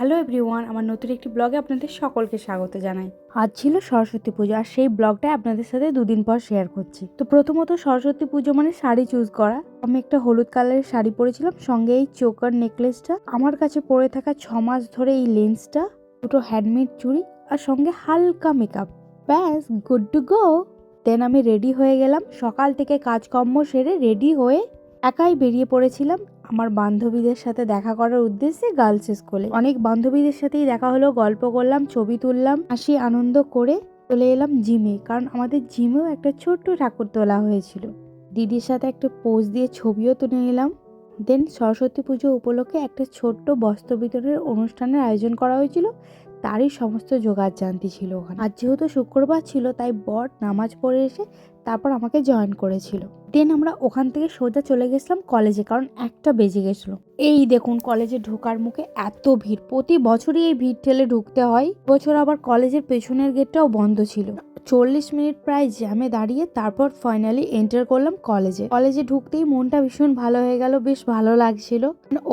Hello everyone, আমার নতুন একটি ব্লগে আপনাদের সকলকে স্বাগত জানাই। আজ ছিল সরস্বতী পুজো, আর সেই ব্লগটা আপনাদের সাথে দুদিন পর শেয়ার করছি। তো প্রথমত সরস্বতী পুজো মানে শাড়ি চুজ করা। আমি একটা হলুদ কালারের শাড়ি পরেছিলাম, সঙ্গে এই চোকার নেকলেসটা, আমার কাছে পরে থাকা 6 মাস ধরে এই লেন্সটা, দুটো হ্যান্ডমেড চুড়ি, আর সঙ্গে হালকা মেকআপ। ব্যাস, গুড টু গো। দেন আমি রেডি হয়ে গেলাম। সকাল থেকে কাজকর্ম সেরে রেডি হয়ে একাই বেরিয়ে পড়েছিলাম আমার বান্ধবীদের সাথে দেখা করার উদ্দেশ্যে গার্লস স্কুলে। অনেক বান্ধবীদের সাথেই দেখা হলো, গল্প করলাম, ছবি তুললাম, হাসি আনন্দ করে চলে এলাম জিমে, কারণ আমাদের জিমেও একটা ছোট্ট ঠাকুর তোলা হয়েছিল। দিদির সাথে একটা পোজ দিয়ে ছবিও তুলে নিলাম। দেন সরস্বতী পুজো উপলক্ষে একটা ছোট্ট বস্ত্র বিতরণের অনুষ্ঠানের আয়োজন করা হয়েছিল, তারই সমস্ত জোগাড় জানতি ছিল ওখানে। আর যেহেতু শুক্রবার ছিল, তাই বর নামাজ পড়ে এসে তারপর আমাকে জয়েন করেছিল। দেন আমরা ওখান থেকে সোজা চলে গেছিলাম কলেজে, কারণ 1টা বেজে গেছিলো। এই দেখুন, কলেজে ঢোকার মুখে এত ভিড়, প্রতি বছরই এই ভিড় ঠেলে ঢুকতে হয়। বছর আবার কলেজের পেছনের গেটটাও বন্ধ ছিল। 40 মিনিট প্রায় জ্যামে দাঁড়িয়ে তারপর ফাইনালি এন্টার করলাম কলেজে ঢুকতেই মনটা ভীষণ ভালো হয়ে গেল, বেশ ভালো লাগছিল।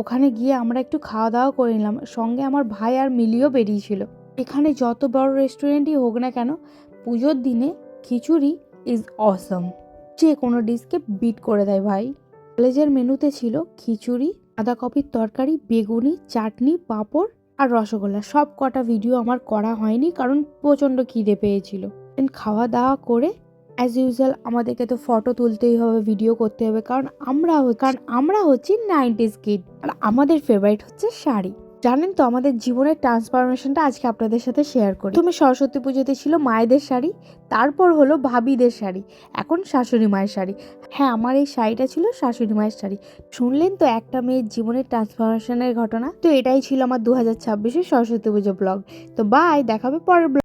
ওখানে গিয়ে আমরা একটু খাওয়া দাওয়া করে নিলাম, সঙ্গে আমার ভাই আর মিলিও বেরিয়েছিল। এখানে যত বড় রেস্টুরেন্টই হোক না কেন, পুজোর দিনে খিচুড়ি ইজ অসম। যে কোনো ডিশকে বিট করে দেয় ভাই। কলেজের মেনুতে ছিল খিচুড়ি, বাঁধাকপির তরকারি, বেগুনি, চাটনি, পাঁপড় আর রসগোল্লা। সব কটা ভিডিও আমার করা হয়নি, কারণ প্রচণ্ড খিদে পেয়েছিল। দেন খাওয়া দাওয়া করে অ্যাজ ইউজুয়াল আমাদেরকে তো ফটো তুলতেই হবে, ভিডিও করতে হবে, কারণ আমরা হচ্ছি 90s কিড, আর আমাদের ফেভারিট হচ্ছে শাড়ি। জানেন তো, আমাদের জীবনের ট্রান্সফরমেশনটা আজকে আপনাদের সাথে শেয়ার করি। তুমি সরস্বতী পুজোতে ছিল মায়েদের শাড়ি, তারপর হলো ভাবিদের শাড়ি, এখন শাশুড়ি মায়ের শাড়ি। হ্যাঁ, আমার এই শাড়িটা ছিল শাশুড়ি মায়ের শাড়ি। শুনলেন তো একটা মেয়ের জীবনের ট্রান্সফরমেশনের ঘটনা। তো এটাই ছিল আমার 2026-এর সরস্বতী পুজো ব্লগ। তো বাই, দেখাবে পরের ব্লগ।